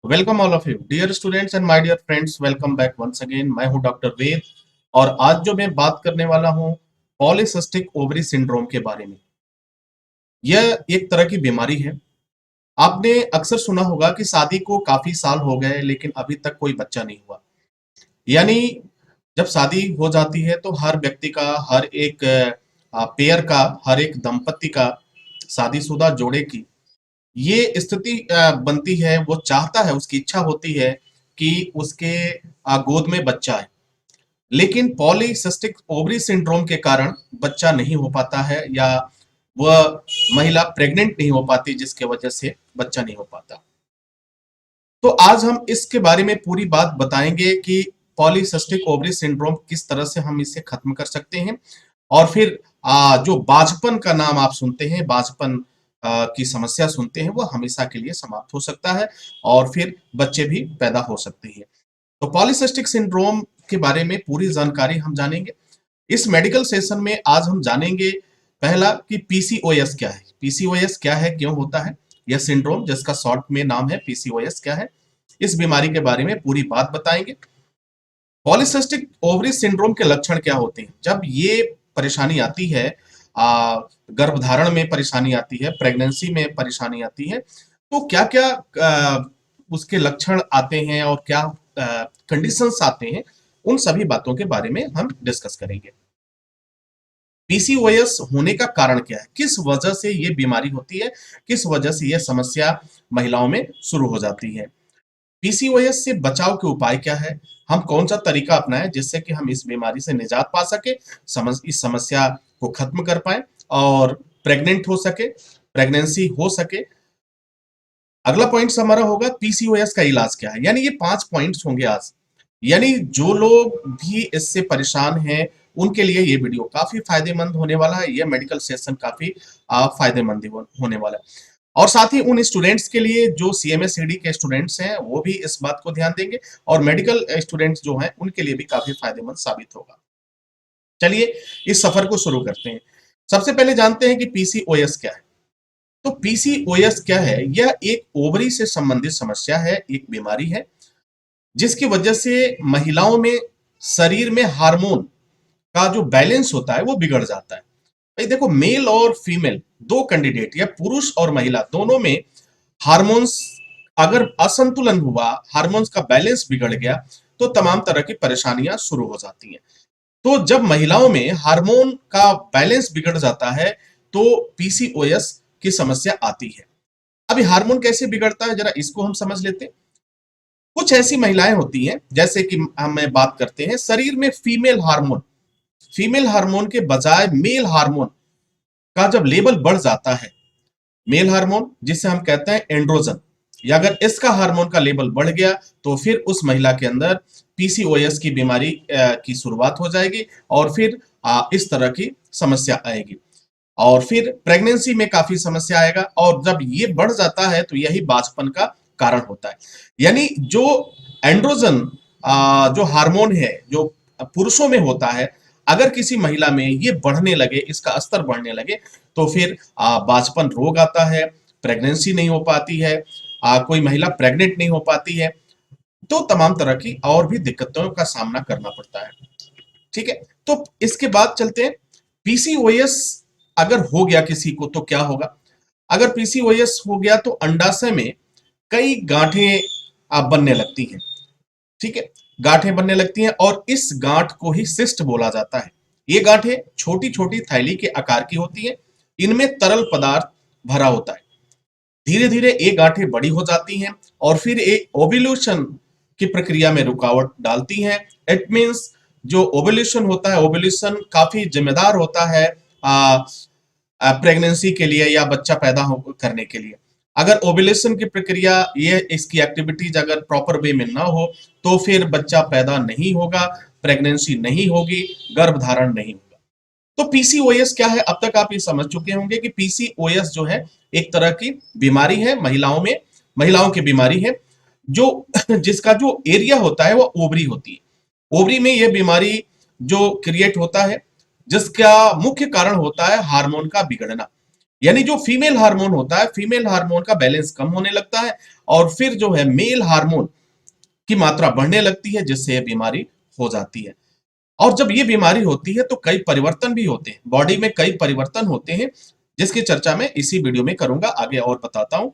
Welcome all of you dear students and my dear friends. Welcome back once again. मैं हूं doctor वेद और आज जो मैं बात करने वाला हूं पॉलीसिस्टिक ओवरी सिंड्रोम के बारे में। यह एक तरह की बीमारी है। आपने अक्सर सुना होगा कि शादी को काफी साल हो गए लेकिन अभी तक कोई बच्चा नहीं हुआ। यानी जब शादी हो जाती है तो हर व्यक्ति का, हर एक पेयर का, हर एक दंपति का, शादीशुदा जोड़े की ये स्थिति बनती है। वो चाहता है, उसकी इच्छा होती है कि उसके गोद में बच्चा है, लेकिन पॉलीसिस्टिक ओवरी सिंड्रोम के कारण बच्चा नहीं हो पाता है या वह महिला प्रेग्नेंट नहीं हो पाती, जिसके वजह से बच्चा नहीं हो पाता। तो आज हम इसके बारे में पूरी बात बताएंगे कि पॉलीसिस्टिक ओवरी सिंड्रोम किस तरह से हम इसे खत्म कर सकते हैं। और फिर जो बाझपन का नाम आप सुनते हैं, बाझपन की समस्या सुनते हैं, वो हमेशा के लिए समाप्त हो सकता है और फिर बच्चे भी पैदा हो सकते हैं। तो पॉलीसिस्टिक सिंड्रोम के बारे में पूरी जानकारी हम जानेंगे इस मेडिकल सेशन में। आज हम जानेंगे पहला कि पीसीओएस क्या है। पीसीओएस क्या है, क्यों होता है यह सिंड्रोम, जिसका शॉर्ट में नाम है पीसीओएस क्या है, इस बीमारी के बारे में पूरी बात बताएंगे। पॉलीसिस्टिक ओवरी सिंड्रोम के लक्षण क्या होते हैं जब ये परेशानी आती है, गर्भधारण में परेशानी आती है, प्रेगनेंसी में परेशानी आती है, तो क्या क्या उसके लक्षण आते हैं और क्या कंडीशंस आते हैं, उन सभी बातों के बारे में हम डिस्कस करेंगे। पीसीओएस होने का कारण क्या है, किस वजह से ये बीमारी होती है, किस वजह से यह समस्या महिलाओं में शुरू हो जाती है। पीसीओएस से बचाव के उपाय क्या है, हम कौन सा तरीका अपनाएं जिससे कि हम इस बीमारी से निजात पा सके, इस समस्या को खत्म कर पाए और प्रेग्नेंट हो सके, प्रेगनेंसी हो सके। अगला पॉइंट हमारा होगा पीसीओएस का इलाज क्या है। यानी ये 5 पॉइंट्स होंगे आज। यानी जो लोग भी इससे परेशान हैं उनके लिए ये वीडियो काफी फायदेमंद होने वाला है। ये मेडिकल सेशन काफी फायदेमंद होने वाला है। और साथ ही उन स्टूडेंट्स के लिए जो सीएमएसईडी के स्टूडेंट्स हैं वो भी इस बात को ध्यान देंगे, और मेडिकल स्टूडेंट्स जो हैं उनके लिए भी काफी फायदेमंद साबित होगा। चलिए इस सफर को शुरू करते हैं। सबसे पहले जानते हैं कि पीसीओएस क्या है। तो पीसीओएस क्या है, यह एक ओवरी से संबंधित समस्या है, एक बीमारी है जिसकी वजह से महिलाओं में शरीर में हार्मोन का जो बैलेंस होता है वो बिगड़ जाता है। भाई देखो, मेल और फीमेल दो कैंडिडेट या पुरुष और महिला दोनों में हार्मोन्स अगर असंतुलन हुआ, हार्मोन्स का बैलेंस बिगड़ गया, तो तमाम तरह की परेशानियां शुरू हो जाती हैं। तो जब महिलाओं में हार्मोन का बैलेंस बिगड़ जाता है तो पीसीओएस की समस्या आती है। अभी हार्मोन कैसे बिगड़ता है, जरा इसको हम समझ लेते हैं। कुछ ऐसी महिलाएं होती हैं, जैसे कि हम बात करते हैं शरीर में फीमेल हार्मोन के बजाय मेल हार्मोन का जब लेवल बढ़ जाता है, मेल हार्मोन जिसे हम कहते हैं एंड्रोजन, या अगर इसका हार्मोन का लेवल बढ़ गया तो फिर उस महिला के अंदर पीसीओएस की बीमारी की शुरुआत हो जाएगी और फिर इस तरह की समस्या आएगी और फिर प्रेगनेंसी में काफी समस्या आएगा। और जब ये बढ़ जाता है तो यही बांझपन का कारण होता है। यानी जो एंड्रोजन जो हार्मोन है जो पुरुषों में होता है, अगर किसी महिला में ये बढ़ने लगे, इसका स्तर बढ़ने लगे, तो फिर बांझपन रोग आता है, प्रेगनेंसी नहीं हो पाती है, कोई महिला प्रेग्नेंट नहीं हो पाती है, तो तमाम तरह की और भी दिक्कतों का सामना करना पड़ता है। ठीक है, तो इसके बाद चलते हैं। पीसीओएस अगर हो गया किसी को तो क्या होगा। अगर पीसीओएस हो गया तो अंडाशय में कई गांठें बनने लगती हैं। ठीक है, गांठें बनने लगती हैं और इस गांठ को ही सिस्ट बोला जाता है। ये गांठें छोटी छोटी थैली के आकार की होती हैं, इनमें तरल पदार्थ भरा होता है। धीरे धीरे ये गांठें बड़ी हो जाती हैं और फिर एक ओव्यूलेशन की प्रक्रिया में रुकावट डालती हैं। इट मींस जो ओव्यूलेशन होता है, ओव्यूलेशन काफी जिम्मेदार होता है प्रेगनेंसी के लिए या बच्चा पैदा करने के लिए। अगर ओव्यूलेशन की प्रक्रिया, ये इसकी एक्टिविटीज अगर प्रॉपर वे में ना हो तो फिर बच्चा पैदा नहीं होगा, प्रेगनेंसी नहीं होगी, गर्भधारण नहीं होगा। तो पीसीओएस क्या है, अब तक आप ये समझ चुके होंगे कि पीसीओएस जो है एक तरह की बीमारी है, महिलाओं की बीमारी है, जो जिसका जो एरिया होता है वो ओवरी होती है। ओवरी में यह बीमारी जो क्रिएट होता है, जिसका मुख्य कारण होता है हार्मोन का बिगड़ना। यानी जो फीमेल हार्मोन होता है, फीमेल हार्मोन का बैलेंस कम होने लगता है और फिर जो है मेल हार्मोन की मात्रा बढ़ने लगती है, जिससे यह बीमारी हो जाती है। और जब ये बीमारी होती है तो कई परिवर्तन भी होते हैं, बॉडी में कई परिवर्तन होते हैं, जिसकी चर्चा मैं इसी वीडियो में करूंगा, आगे और बताता हूं।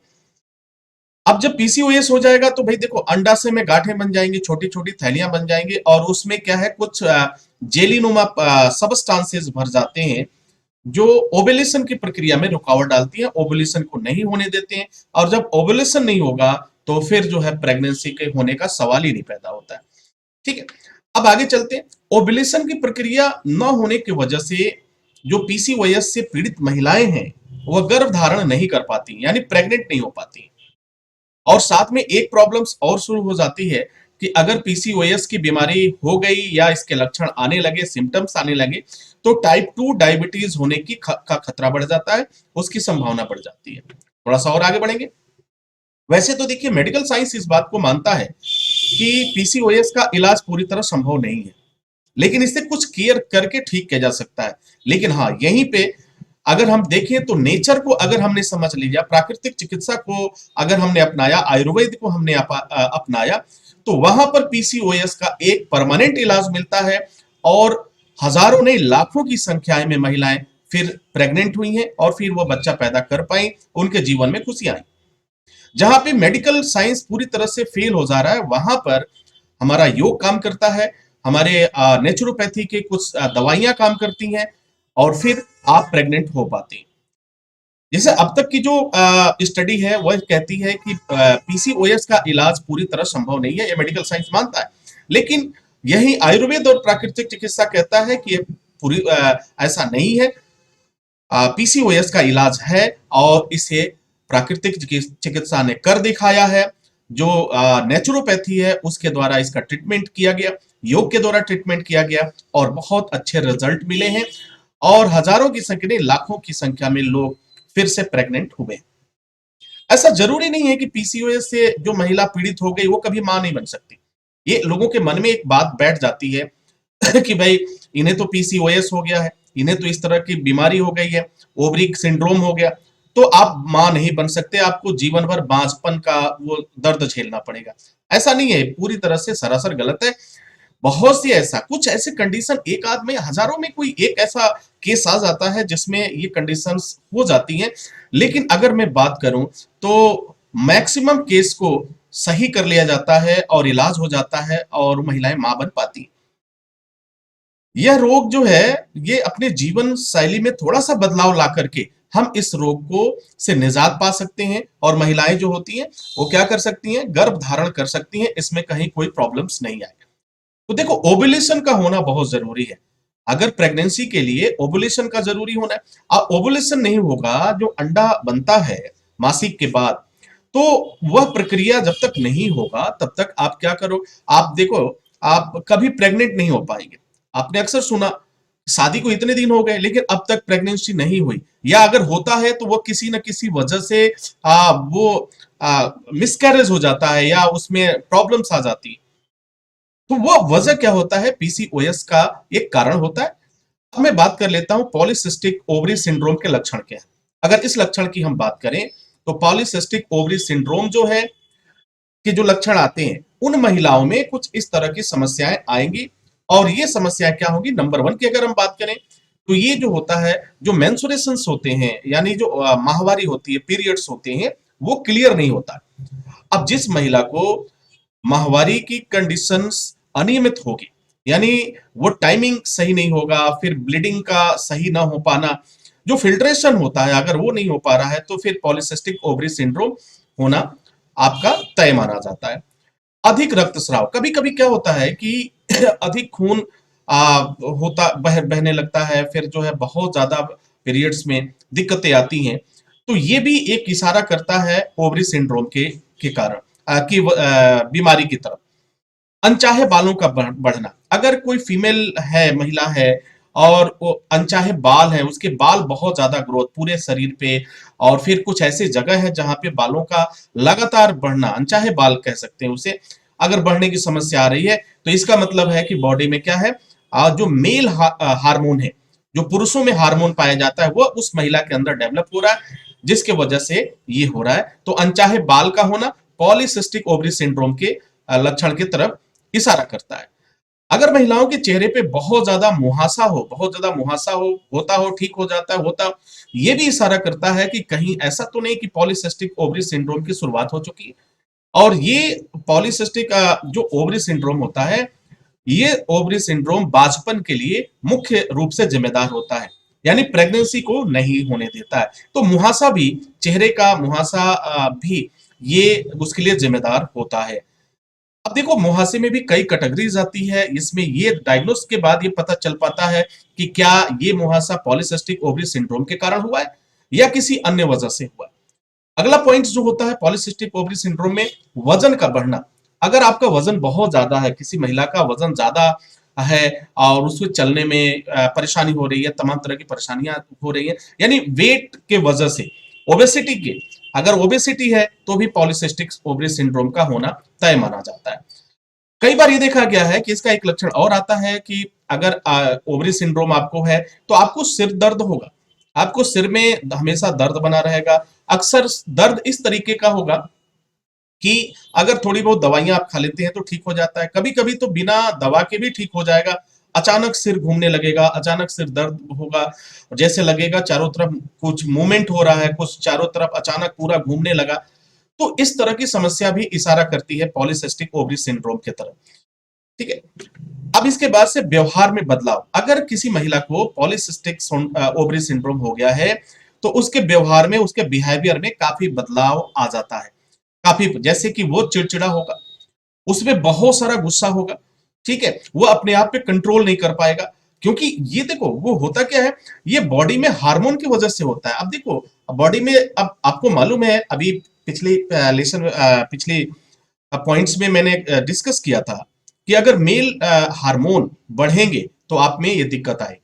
अब जब पीसीओएस हो जाएगा तो भाई देखो, अंडाशय में गांठें बन जाएंगी, छोटी छोटी थैलियां बन जाएंगी और उसमें क्या है, कुछ जेलीनुमा सबस्टांसेस भर जाते हैं, जो ओवुलेशन की प्रक्रिया में रुकावट डालती है, ओवुलेशन को नहीं होने देते हैं। और जब ओवुलेशन नहीं होगा तो फिर जो है प्रेगनेंसी के होने का सवाल ही नहीं पैदा होता है। ठीक है, अब आगे चलते हैं। ओवुलेशन की प्रक्रिया न होने की वजह से जो पीसीओएस से पीड़ित महिलाएं हैं वह गर्भ धारण नहीं कर पाती, यानी प्रेग्नेंट नहीं हो पाती। और साथ में एक प्रॉब्लम्स और शुरू हो जाती है कि अगर पीसीओएस की बीमारी हो गई या इसके लक्षण आने लगे, सिम्टम्स आने लगे, तो टाइप 2 डायबिटीज होने की का खतरा बढ़ जाता है, उसकी संभावना बढ़ जाती है। थोड़ा सा और आगे बढ़ेंगे। वैसे तो देखिए, मेडिकल साइंस इस बात को मानता है कि पीसीओएस का इलाज पूरी तरह संभव नहीं है, लेकिन इसे कुछ केयर करके ठीक किया जा सकता है। लेकिन हाँ, यहीं पे अगर हम देखें तो नेचर को अगर हमने समझ लिया, प्राकृतिक चिकित्सा को अगर हमने अपनाया, आयुर्वेद को हमने अपनाया, तो वहां पर पीसीओएस का एक परमानेंट इलाज मिलता है और हजारों नहीं लाखों की संख्या में महिलाएं फिर प्रेग्नेंट हुई हैं और फिर वो बच्चा पैदा कर पाई, उनके जीवन में खुशियां आई। जहां पे मेडिकल साइंस पूरी तरह से फेल हो जा रहा है, वहां पर हमारा योग काम करता है, हमारे नेचुरोपैथी के कुछ दवाइयां काम करती हैं और फिर आप प्रेग्नेंट हो पाते हैं। जैसे अब तक की जो स्टडी है वह कहती है कि पीसीओएस का इलाज पूरी तरह संभव नहीं है, ये मेडिकल साइंस मानता है। लेकिन यही आयुर्वेद और प्राकृतिक चिकित्सा कहता है कि ये पूरी ऐसा नहीं है। पीसीओएस का इलाज है और इसे प्राकृतिक चिकित्सा ने कर दिखाया है। जो नेचुरोपैथी है उसके द्वारा इसका ट्रीटमेंट किया गया, योग के द्वारा ट्रीटमेंट किया गया और बहुत अच्छे रिजल्ट मिले हैं और हजारों की संख्या नहीं लाखों की संख्या में लोग फिर से प्रेग्नेंट हुए। ऐसा जरूरी नहीं है कि पीसीओएस से जो महिला पीड़ित हो गई वो कभी मां नहीं बन सकती। ये लोगों के मन में एक बात बैठ जाती है कि भाई इन्हें तो पीसीओएस हो गया है, इन्हें तो इस तरह की बीमारी हो गई है, ओवरी सिंड्रोम हो गया, तो आप मां नहीं बन सकते, आपको जीवन भर बांझपन का वो दर्द झेलना पड़ेगा। ऐसा नहीं है, पूरी तरह से सरासर गलत है। बहुत सी ऐसा कुछ ऐसे कंडीशन, एक आध में हजारों में कोई एक ऐसा केस आ जाता है जिसमें ये कंडीशंस हो जाती हैं। लेकिन अगर मैं बात करूं तो मैक्सिमम केस को सही कर लिया जाता है और इलाज हो जाता है और महिलाएं मां बन पाती हैं। यह रोग जो है, ये अपने जीवन शैली में थोड़ा सा बदलाव ला करके हम इस रोग को से निजात पा सकते हैं और महिलाएं जो होती हैं वो क्या कर सकती हैं, गर्भ धारण कर सकती हैं, इसमें कहीं कोई प्रॉब्लम्स नहीं आएगा। तो देखो, ओवुलेशन का होना बहुत जरूरी है। अगर प्रेगनेंसी के लिए ओवुलेशन का जरूरी होना है, अब ओवुलेशन नहीं होगा, जो अंडा बनता है मासिक के बाद, तो वह प्रक्रिया जब तक नहीं होगा तब तक आप क्या करो, आप देखो, आप कभी प्रेग्नेंट नहीं हो पाएंगे। आपने अक्सर सुना शादी को इतने दिन हो गए लेकिन अब तक प्रेगनेंसी नहीं हुई, या अगर होता है तो वो किसी न किसी वजह से वो मिसकैरेज हो जाता है या उसमें प्रॉब्लम्स आ जाती है। तो वो वजह क्या होता है, पीसीओएस का एक कारण होता है। अब मैं बात कर लेता हूं पॉलीसिस्टिक ओवरी सिंड्रोम के लक्षण क्या है। अगर इस लक्षण की हम बात करें तो पॉलीसिस्टिक ओवरी सिंड्रोम जो है कि जो लक्षण आते हैं उन महिलाओं में कुछ इस तरह की समस्याएं आएंगी। और ये समस्या क्या होगी, नंबर 1 की अगर हम बात करें तो ये जो होता है, जो मेंसुरेशंस होते हैं, यानी जो माहवारी होती है, पीरियड्स होते हैं, वो क्लियर नहीं होता। अब जिस महिला को माहवारी की कंडीशंस अनियमित होगी, यानी वो टाइमिंग सही नहीं होगा, फिर ब्लीडिंग का सही ना हो पाना, जो फिल्ट्रेशन होता है अगर वो नहीं हो पा रहा है, तो फिर पॉलीसिस्टिक ओवरी सिंड्रोम होना आपका तय माना जाता है। अधिक रक्तस्राव, कभी कभी क्या होता है कि अधिक खून बहने लगता है, फिर जो है बहुत ज्यादा पीरियड्स में दिक्कतें आती हैं, तो ये भी एक इशारा करता है ओवरी सिंड्रोम के कारण की बीमारी की तरफ। अनचाहे बालों का बढ़ना, अगर कोई फीमेल है, महिला है और वो अनचाहे बाल है, उसके बाल बहुत ज्यादा ग्रोथ पूरे शरीर पे, और फिर कुछ ऐसे जगह है जहां पे बालों का लगातार बढ़ना, अनचाहे बाल कह सकते हैं उसे, अगर बढ़ने की समस्या आ रही है तो इसका मतलब है कि बॉडी में क्या है, जो मेल हार्मोन है, जो पुरुषों में हार्मोन पाया जाता है वो उस महिला के अंदर डेवलप हो रहा है, जिसके वजह से ये हो रहा है। तो अनचाहे बाल का होना पॉलीसिस्टिक ओवरी सिंड्रोम के लक्षण की तरफ इशारा करता है। अगर महिलाओं के चेहरे पे बहुत ज्यादा मुहासा हो, बहुत ज्यादा मुहासा हो, होता हो, ठीक हो जाता है, होता, ये भी इशारा करता है कि कहीं ऐसा तो नहीं कि पॉलीसिस्टिक ओवरी सिंड्रोम की शुरुआत हो चुकी है। और ये पॉलीसिस्टिक जो ओवरी सिंड्रोम होता है, ये ओवरी सिंड्रोम बांझपन के लिए मुख्य रूप से जिम्मेदार होता है, यानी प्रेगनेंसी को नहीं होने देता है। तो मुहासा भी, चेहरे का मुहासा भी ये उसके लिए जिम्मेदार होता है। अब देखो मुहासे में भी कई कैटेगरीज आती है, इसमें ये डायग्नोस के बाद ये पता चल पाता है कि क्या ये मुहासा पॉलीसिस्टिक ओवरी सिंड्रोम के कारण हुआ है या किसी अन्य वजह से हुआ है। अगला पॉइंट जो होता है पॉलीसिस्टिक ओवरी सिंड्रोम में, वजन का बढ़ना। अगर आपका वजन बहुत ज्यादा है, किसी महिला का वजन ज्यादा है और उसको चलने में परेशानी हो रही है, तमाम तरह की परेशानियां हो रही है, यानी वेट के वजह से, ओबेसिटी के, अगर ओबेसिटी है तो भी पॉलीसिस्टिक ओवरी सिंड्रोम का होना तय माना जाता है। कई बार ये देखा गया है कि इसका एक लक्षण और आता है कि अगर ओवरी सिंड्रोम आपको है तो आपको सिर दर्द होगा, आपको सिर में हमेशा दर्द बना रहेगा। अक्सर दर्द इस तरीके का होगा कि अगर थोड़ी बहुत दवाइयां आप खा लेते हैं तो ठीक हो जाता है, कभी कभी तो बिना दवा के भी ठीक हो जाएगा। अचानक सिर घूमने लगेगा, अचानक सिर दर्द होगा, जैसे लगेगा चारों तरफ कुछ मूवमेंट हो रहा है, कुछ चारों तरफ अचानक पूरा घूमने लगा। तो इस तरह की समस्या भी इशारा करती है पॉलीसिस्टिक ओवरी सिंड्रोम की तरफ। ठीक है। अब इसके बाद से व्यवहार में बदलाव। अगर किसी महिला को पॉलीसिस्टिक ओवरी सिंड्रोम हो गया है तो उसके व्यवहार में, उसके बिहेवियर में काफी बदलाव आ जाता है। काफी, जैसे कि वो चिड़चिड़ा होगा, उसमें बहुत सारा गुस्सा होगा, ठीक है, वो अपने आप पे कंट्रोल नहीं कर पाएगा। क्योंकि ये देखो वो होता क्या है, ये बॉडी में हार्मोन की वजह से होता है। अब देखो बॉडी में, अब आपको मालूम है, अभी पिछली लेसन पिछली पॉइंट्स में मैंने डिस्कस किया था कि अगर मेल हार्मोन बढ़ेंगे तो आप में ये दिक्कत आएगी।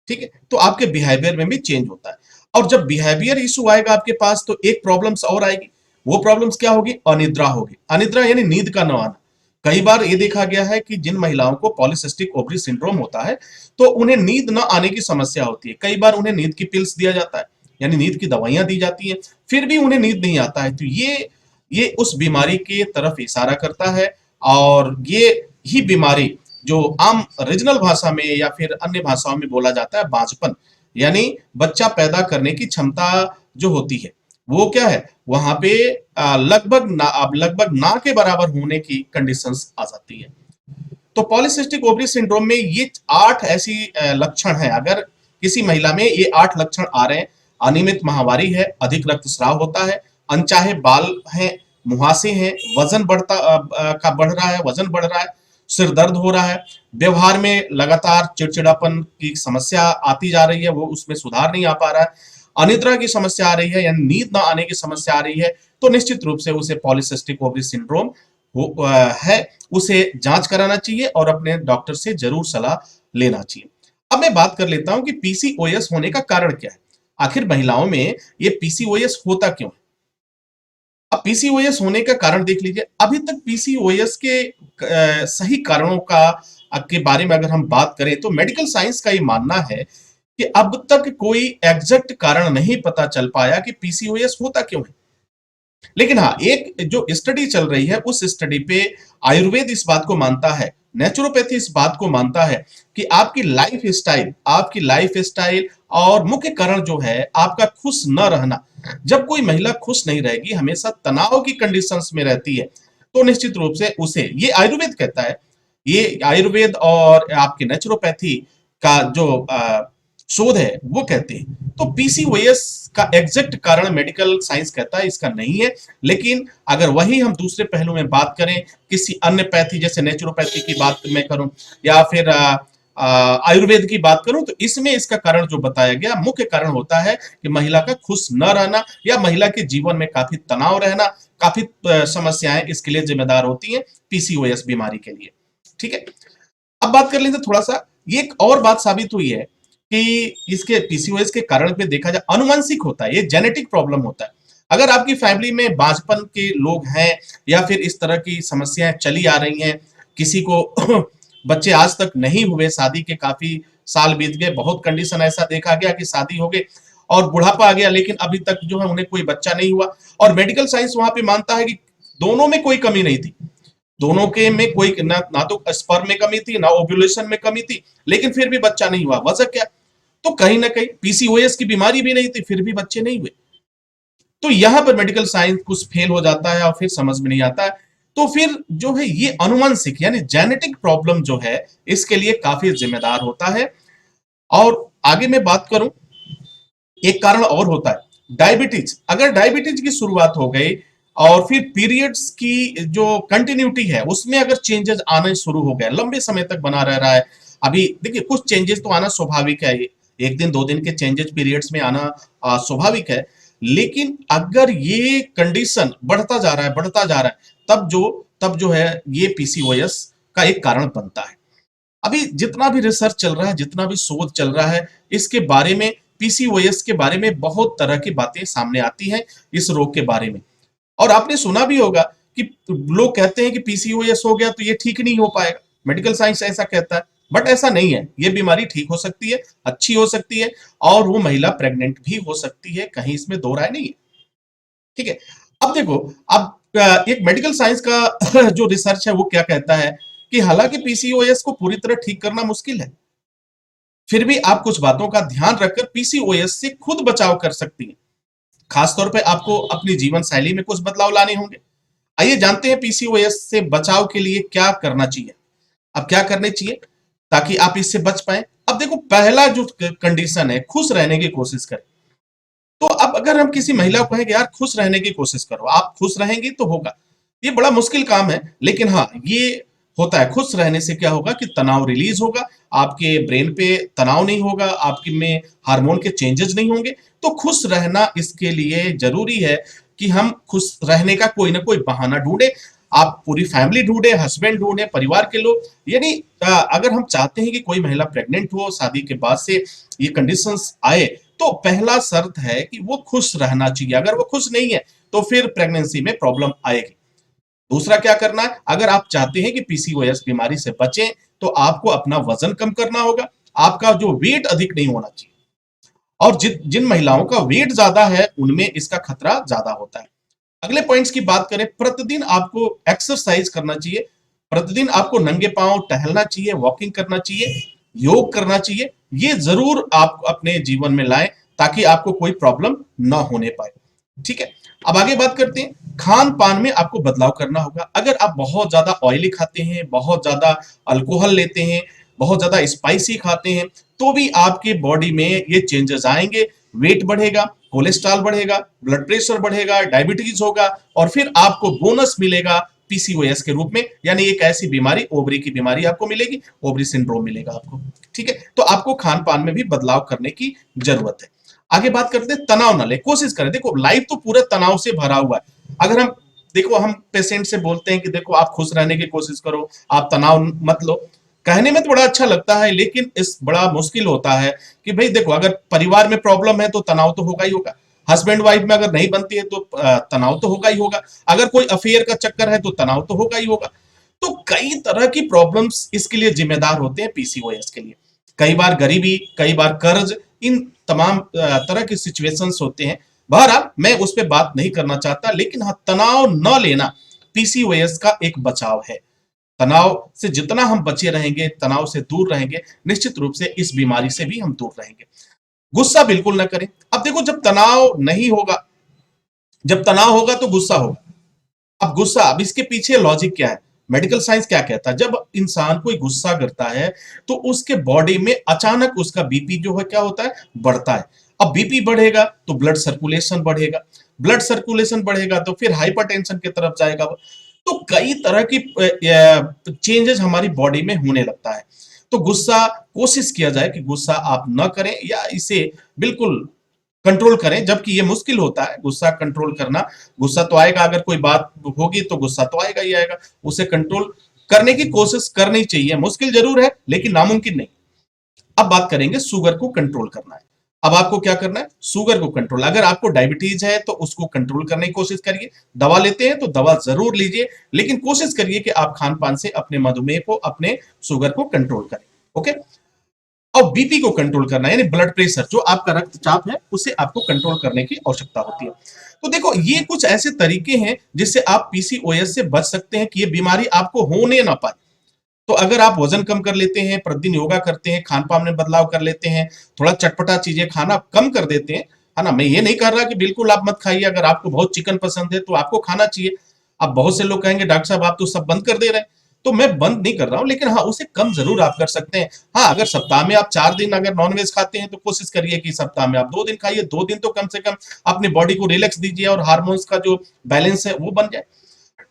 ठीक है, तो आपके बिहेवियर में भी चेंज होता है। और जब बिहेवियर इशू आएगा आपके पास तो एक प्रॉब्लम्स और आएगी। वो प्रॉब्लम्स क्या होगी? अनिद्रा होगी। अनिद्रा यानी नींद का न आना। कई बार ये देखा गया है कि जिन महिलाओं को पॉलीसिस्टिक ओवरी सिंड्रोम होता है तो उन्हें नींद न आने की समस्या होती है। कई बार उन्हें नींद की पिल्स दिया जाता है, यानी नींद की दवाइयां दी जाती हैं, फिर भी उन्हें नींद नहीं आता है। तो ये उस बीमारी की तरफ इशारा करता है। और ये ही बीमारी जो आम रीजनल भाषा में या फिर अन्य भाषाओं में बोला जाता है बांझपन, यानी बच्चा पैदा करने की क्षमता जो होती है वो क्या है, वहां पे लगभग ना के बराबर होने की कंडीशंस आ जाती है। तो पॉलीसिस्टिक ओवरी सिंड्रोम में ये 8 ऐसी लक्षण हैं। अगर किसी महिला में ये 8 लक्षण आ रहे हैं, अनियमित माहवारी है, अधिक रक्तस्राव होता है, अनचाहे बाल हैं, मुहासे हैं, वजन बढ़ रहा है, वजन बढ़ रहा है, सिर दर्द हो रहा है, व्यवहार में लगातार चिड़चिड़ापन की समस्या आती जा रही है, वो उसमें सुधार नहीं आ पा रहा है, अनिद्रा की समस्या आ रही है, यानी नींद ना आने की समस्या आ रही है, तो निश्चित रूप से उसे पॉलीसिस्टिक ओवरी सिंड्रोम है, उसे जांच कराना चाहिए और अपने डॉक्टर से जरूर सलाह लेना चाहिए। अब मैं बात कर लेता हूं कि पीसीओएस होने का कारण क्या है। आखिर महिलाओं में ये पीसीओएस होता क्यों है? अब पीसीओएस होने का कारण देख लीजिए। अभी तक पीसीओएस के सही कारणों का के बारे में अगर हम बात करें तो मेडिकल साइंस का ये मानना है कि अब तक कोई एग्जैक्ट कारण नहीं पता चल पाया कि पीसीओएस होता क्यों है। लेकिन हाँ, एक जो स्टडी चल रही है उस स्टडी पे आयुर्वेद इस बात को मानता है, नेचुरोपैथी इस बात को मानता है कि आपकी लाइफ स्टाइल और मुख्य कारण जो है आपका खुश न रहना। जब कोई महिला खुश नहीं रहेगी, हमेशा तनाव की कंडीशंस में रहती है, तो निश्चित रूप से उसे, ये आयुर्वेद कहता है, ये आयुर्वेद और आपकी नेचुरोपैथी का जो शोध है वो कहते हैं। तो पीसीओएस का एग्जैक्ट कारण मेडिकल साइंस कहता है इसका नहीं है। लेकिन अगर वही हम दूसरे पहलू में बात करें, किसी अन्य पैथी जैसे नेचुरोपैथी की बात मैं करूं या फिर आयुर्वेद की बात करूं, तो इसमें इसका कारण जो बताया गया, मुख्य कारण होता है कि महिला का खुश न रहना या महिला के जीवन में काफी तनाव रहना, काफी समस्याएं इसके लिए जिम्मेदार होती हैं पीसीओएस बीमारी के लिए। ठीक है, अब बात कर लेते थोड़ा सा, ये एक और बात साबित हुई है कि इसके पीसीओएस के कारण पे देखा जाए अनुवांशिक होता है, ये जेनेटिक प्रॉब्लम होता है। अगर आपकी फैमिली में बांझपन के लोग हैं या फिर इस तरह की समस्याएं चली आ रही हैं, किसी को बच्चे आज तक नहीं हुए, शादी के काफी साल बीत गए, बहुत कंडीशन ऐसा देखा गया कि शादी हो गई और बुढ़ापा आ गया, लेकिन अभी तक जो है उन्हें कोई बच्चा नहीं हुआ। और मेडिकल साइंस वहां पे मानता है कि दोनों में कोई कमी नहीं थी, दोनों के में कोई ना तो स्पर्म में कमी थी, ना ओव्यूलेशन में कमी थी, लेकिन फिर भी बच्चा नहीं हुआ। वजह क्या? तो कहीं ना कहीं पीसीओएस की बीमारी भी नहीं थी, फिर भी बच्चे नहीं हुए। तो यहां पर मेडिकल साइंस कुछ फेल हो जाता है और फिर समझ में नहीं आता है। तो फिर जो है ये अनुवंशिक यानी जेनेटिक प्रॉब्लम जो है इसके लिए काफी जिम्मेदार होता है। और आगे मैं बात करूं, एक कारण और होता है डायबिटीज। अगर डायबिटीज की शुरुआत हो गई और फिर पीरियड्स की जो कंटिन्यूटी है उसमें अगर चेंजेस आने शुरू हो गए, लंबे समय तक बना रह रहा है। अभी देखिए कुछ चेंजेस तो आना स्वाभाविक है, एक दिन दो दिन के चेंजेस पीरियड्स में आना स्वाभाविक है, लेकिन अगर ये कंडीशन बढ़ता जा रहा है बढ़ता जा रहा है तब जो है ये पीसीओएस का एक कारण बनता है। अभी जितना भी रिसर्च चल रहा है, जितना भी शोध चल रहा है, इसके बारे में पीसीओएस के बारे में बहुत तरह की बातें सामने आती हैं इस रोग के बारे में। और आपने सुना भी होगा कि लोग कहते हैं कि पीसीओएस हो गया तो ये ठीक नहीं हो पाएगा, मेडिकल साइंस ऐसा कहता है, बट ऐसा नहीं है। ये बीमारी ठीक हो सकती है, अच्छी हो सकती है, और वो महिला प्रेग्नेंट भी हो सकती है, कहीं इसमें दो राय नहीं है। ठीक है। अब देखो, अब एक मेडिकल साइंस का जो रिसर्च है वो क्या कहता है कि हालांकि पीसीओएस को पूरी तरह ठीक करना मुश्किल है, फिर भी आप कुछ बातों का ध्यान रखकर पीसीओएस से खुद बचाव कर सकती हैं। खासतौर पे आपको अपनी जीवन शैली में कुछ बदलाव लाने होंगे। आइए जानते हैं पीसीओएस से बचाव के लिए क्या करना चाहिए। अब क्या करने चाहिए ताकि आप इससे बच पाए? अब देखो, पहला जो कंडीशन है, खुश रहने की कोशिश करें। तो अब अगर हम किसी महिला को कहें कि यार खुश रहने की कोशिश करो, आप खुश रहेंगी तो होगा। ये बड़ा मुश्किल काम है, लेकिन हाँ ये होता है। खुश रहने से क्या होगा कि तनाव रिलीज होगा, आपके ब्रेन पे तनाव नहीं होगा, आपके में हार्मोन के चेंजेस नहीं होंगे। तो खुश रहना इसके लिए जरूरी है कि हम खुश रहने का कोई ना कोई बहाना ढूंढे। आप पूरी फैमिली ढूंढे, हस्बैंड ढूंढे, परिवार के लोग, यानी अगर हम चाहते हैं कि कोई महिला प्रेग्नेंट हो, शादी के बाद से ये कंडीशंस आए, तो पहला शर्त है कि वो खुश रहना चाहिए। अगर वो खुश नहीं है तो फिर प्रेगनेंसी में प्रॉब्लम आएगी। दूसरा क्या करना है, अगर आप चाहते हैं कि पीसीओएस बीमारी से बचें तो आपको अपना वजन कम करना होगा, आपका जो वेट अधिक नहीं होना चाहिए। और जिन महिलाओं का वेट ज्यादा है उनमें इसका खतरा ज्यादा होता है। अगले पॉइंट्स की बात करें, प्रतिदिन आपको एक्सरसाइज करना चाहिए, प्रतिदिन आपको नंगे पांव टहलना चाहिए, वॉकिंग करना चाहिए, योग करना चाहिए। ये जरूर आप अपने जीवन में लाएं ताकि आपको कोई प्रॉब्लम ना होने पाए। ठीक है। अब आगे बात करते हैं, खान पान में आपको बदलाव करना होगा। अगर आप बहुत ज्यादा ऑयली खाते हैं, बहुत ज्यादा अल्कोहल लेते हैं, बहुत ज्यादा स्पाइसी खाते हैं, तो भी आपके बॉडी में ये चेंजेस आएंगे। वेट बढ़ेगा, कोलेस्ट्रॉल बढ़ेगा, ब्लड प्रेशर बढ़ेगा, डायबिटीज होगा, और फिर आपको बोनस मिलेगा पीसीओएस के रूप में, यानी एक ऐसी बीमारी, ओवरी की बीमारी आपको मिलेगी, ओवरी सिंड्रोम मिलेगा आपको। ठीक है। तो आपको खान पान में भी बदलाव करने की जरूरत है। आगे बात करते हैं, तनाव ना ले, कोशिश करें। देखो लाइफ तो पूरा तनाव से भरा हुआ है। अगर हम देखो, हम पेशेंट से बोलते हैं कि देखो आप खुश रहने की कोशिश करो, आप तनाव मत लो, कहने में तो बड़ा अच्छा लगता है, लेकिन इस बड़ा मुश्किल होता है कि भाई देखो, अगर परिवार में प्रॉब्लम है तो तनाव तो होगा ही होगा, हस्बैंड वाइफ में अगर नहीं बनती है तो तनाव तो होगा ही होगा, अगर कोई अफेयर का चक्कर है तो तनाव तो होगा ही होगा। तो कई तरह की प्रॉब्लम्स इसके लिए जिम्मेदार होते हैं पीसीओएस के लिए। कई बार गरीबी, कई बार कर्ज, इन तमाम तरह के सिचुएशंस होते हैं। बहरहाल मैं उस पर बात नहीं करना चाहता, लेकिन हाँ, तनाव न लेना पीसीओएस का एक बचाव है। तनाव से जितना हम बचे रहेंगे, तनाव से दूर रहेंगे, निश्चित रूप से इस बीमारी से भी हम दूर रहेंगे। गुस्सा बिल्कुल ना करें। अब देखो, जब तनाव नहीं होगा, जब तनाव होगा तो गुस्सा होगा। अब गुस्सा, अब इसके पीछे लॉजिक क्या है, मेडिकल साइंस क्या कहता है? जब इंसान कोई गुस्सा करता है तो उसके बॉडी में अचानक उसका बीपी जो है क्या होता है, बढ़ता है। अब बीपी बढ़ेगा तो ब्लड सर्कुलेशन बढ़ेगा, ब्लड सर्कुलेशन बढ़ेगा तो फिर हाइपरटेंशन की तरफ जाएगा वो। तो कई तरह की चेंजेस हमारी बॉडी में होने लगता है। तो गुस्सा, कोशिश किया जाए कि गुस्सा आप न करें या इसे बिल्कुल कंट्रोल करें, जबकि ये मुश्किल होता है गुस्सा कंट्रोल करना। गुस्सा तो आएगा, अगर कोई बात होगी तो गुस्सा तो आएगा ही आएगा, उसे कंट्रोल करने की कोशिश करनी चाहिए। मुश्किल जरूर है लेकिन नामुमकिन नहीं। अब बात करेंगे, शुगर को कंट्रोल करना है। अब आपको क्या करना है, शुगर को कंट्रोल। अगर आपको डायबिटीज है तो उसको कंट्रोल करने की कोशिश करिए। दवा लेते हैं तो दवा जरूर लीजिए, लेकिन कोशिश करिए कि आप खान पान से अपने मधुमेह को, अपने शुगर को कंट्रोल करें। ओके। और बीपी को कंट्रोल करना, यानी ब्लड प्रेशर, जो आपका रक्तचाप है उसे आपको कंट्रोल करने की आवश्यकता होती है। तो देखो, ये कुछ ऐसे तरीके हैं जिससे आप पीसीओएस से बच सकते हैं कि ये बीमारी आपको होने ना पाए। तो अगर आप वजन कम कर लेते हैं, प्रतिदिन योगा करते हैं, खान पान में बदलाव कर लेते हैं, थोड़ा चटपटा चीजें खाना कम कर देते हैं, है ना। मैं ये नहीं कर रहा कि बिल्कुल आप मत खाइए, अगर आपको बहुत चिकन पसंद है तो आपको खाना चाहिए। अब बहुत से लोग कहेंगे डॉक्टर साहब आप तो सब बंद कर दे रहे हैं, तो मैं बंद नहीं कर रहा हूं, लेकिन हाँ उसे कम जरूर आप कर सकते हैं। हाँ, अगर सप्ताह में आप 4 दिन अगर नॉनवेज खाते हैं तो कोशिश करिए कि सप्ताह में आप 2 दिन खाइए, 2 दिन तो कम से कम अपनी बॉडी को रिलैक्स दीजिए और हार्मोन्स का जो बैलेंस है वो बन जाए।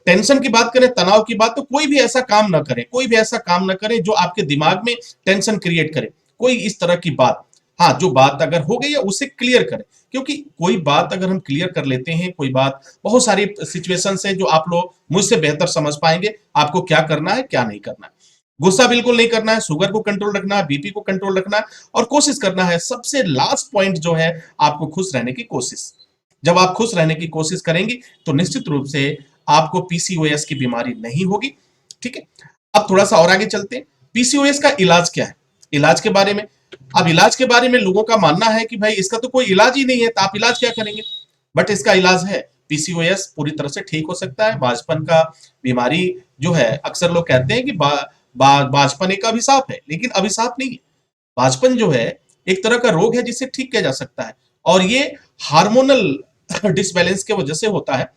टेंशन की बात करें, तनाव की बात, तो कोई भी ऐसा काम ना करें, कोई भी ऐसा काम ना करें जो आपके दिमाग में टेंशन क्रिएट करे, कोई इस तरह की बात। हाँ, जो बात अगर हो गई है उसे क्लियर करें, क्योंकि कोई बात अगर हम क्लियर कर लेते हैं, कोई बात, बहुत सारी सिचुएशंस है जो आप लोग मुझसे बेहतर समझ पाएंगे आपको क्या करना है क्या नहीं करना है। गुस्सा बिल्कुल नहीं करना है, शुगर को कंट्रोल रखना है, बीपी को कंट्रोल रखना है, और कोशिश करना है, सबसे लास्ट पॉइंट जो है, आपको खुश रहने की कोशिश। जब आप खुश रहने की कोशिश करेंगी तो निश्चित रूप से आपको पीसीओएस की बीमारी नहीं होगी। ठीक है, अब थोड़ा सा और आगे चलते हैं। पीसीओएस का इलाज क्या है, इलाज के बारे में। अब इलाज के बारे में लोगों का मानना है कि भाई इसका तो कोई इलाज ही नहीं है, तो आप इलाज क्या करेंगे। बट इसका इलाज है। पीसीओएस पूरी तरह से ठीक हो सकता है। बाजपन का बीमारी जो है, अक्सर लोग कहते हैं कि बाजपन एक अभिशाप है, लेकिन अभिशाप नहीं है। बाजपन जो है एक तरह का रोग है जिसे ठीक किया जा सकता है, और ये हार्मोनल डिसबैलेंस की वजह से होता है।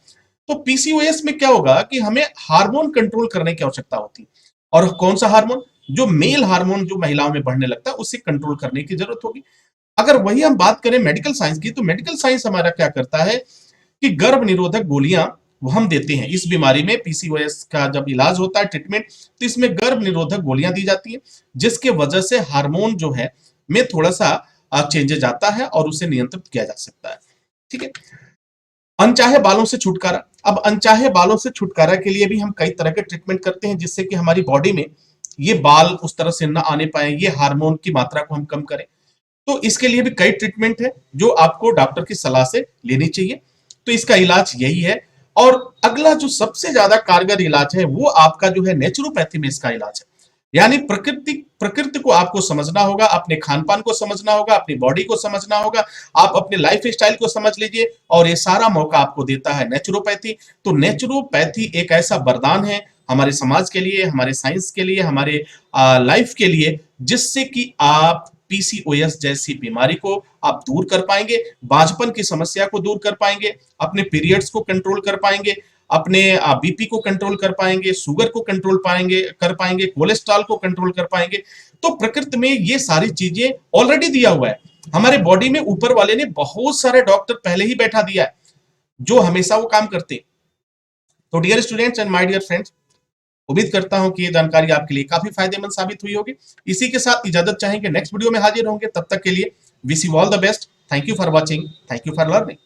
तो पीसीओएस में क्या होगा कि हमें हार्मोन कंट्रोल करने की आवश्यकता होती है, और कौन सा हार्मोन, जो मेल हार्मोन जो महिलाओं में बढ़ने लगता है उसे कंट्रोल करने की जरूरत होगी। अगर वही हम बात करें मेडिकल साइंस की, तो मेडिकल साइंस हमारा क्या करता है कि गर्भ निरोधक गोलियां वो हम देते हैं इस बीमारी में। पीसीओएस का जब इलाज होता है, ट्रीटमेंट, तो इसमें गर्भ निरोधक गोलियां दी जाती है, जिसके वजह से हार्मोन जो है में थोड़ा सा चेंजेज आता है और उसे नियंत्रित किया जा सकता है। ठीक है, अनचाहे बालों से छुटकारा। अब अनचाहे बालों से छुटकारा के लिए भी हम कई तरह के ट्रीटमेंट करते हैं, जिससे कि हमारी बॉडी में ये बाल उस तरह से ना आने पाए, ये हार्मोन की मात्रा को हम कम करें। तो इसके लिए भी कई ट्रीटमेंट है जो आपको डॉक्टर की सलाह से लेनी चाहिए। तो इसका इलाज यही है। और अगला जो सबसे ज्यादा कारगर इलाज है वो आपका जो है नेचुरोपैथी में इसका इलाज है। यानी प्रकृति को आपको समझना होगा, अपने खान पान को समझना होगा, अपनी बॉडी को समझना होगा, आप अपने लाइफ स्टाइल को समझ लीजिए, और ये सारा मौका आपको देता है नेचुरोपैथी। तो नेचुरोपैथी एक ऐसा वरदान है हमारे समाज के लिए, हमारे साइंस के लिए, हमारे लाइफ के लिए, जिससे कि आप पीसीओएस जैसी बीमारी को आप दूर कर पाएंगे, बांझपन की समस्या को दूर कर पाएंगे, अपने पीरियड्स को कंट्रोल कर पाएंगे, अपने बीपी को कंट्रोल कर पाएंगे, शुगर को कंट्रोल कर पाएंगे, कोलेस्ट्रॉल को कंट्रोल कर पाएंगे। तो प्रकृति में ये सारी चीजें ऑलरेडी दिया हुआ है हमारे बॉडी में, ऊपर वाले ने बहुत सारे डॉक्टर पहले ही बैठा दिया है जो हमेशा वो काम करते हैं। तो dear students and my dear friends, उम्मीद करता हूं कि ये जानकारी आपके लिए काफी फायदेमंद साबित हुई होगी। इसी के साथ इजाजत चाहेंगे, नेक्स्ट वीडियो में हाजिर होंगे, तब तक के लिए wish you all the best. Thank you for watching, thank you for learning.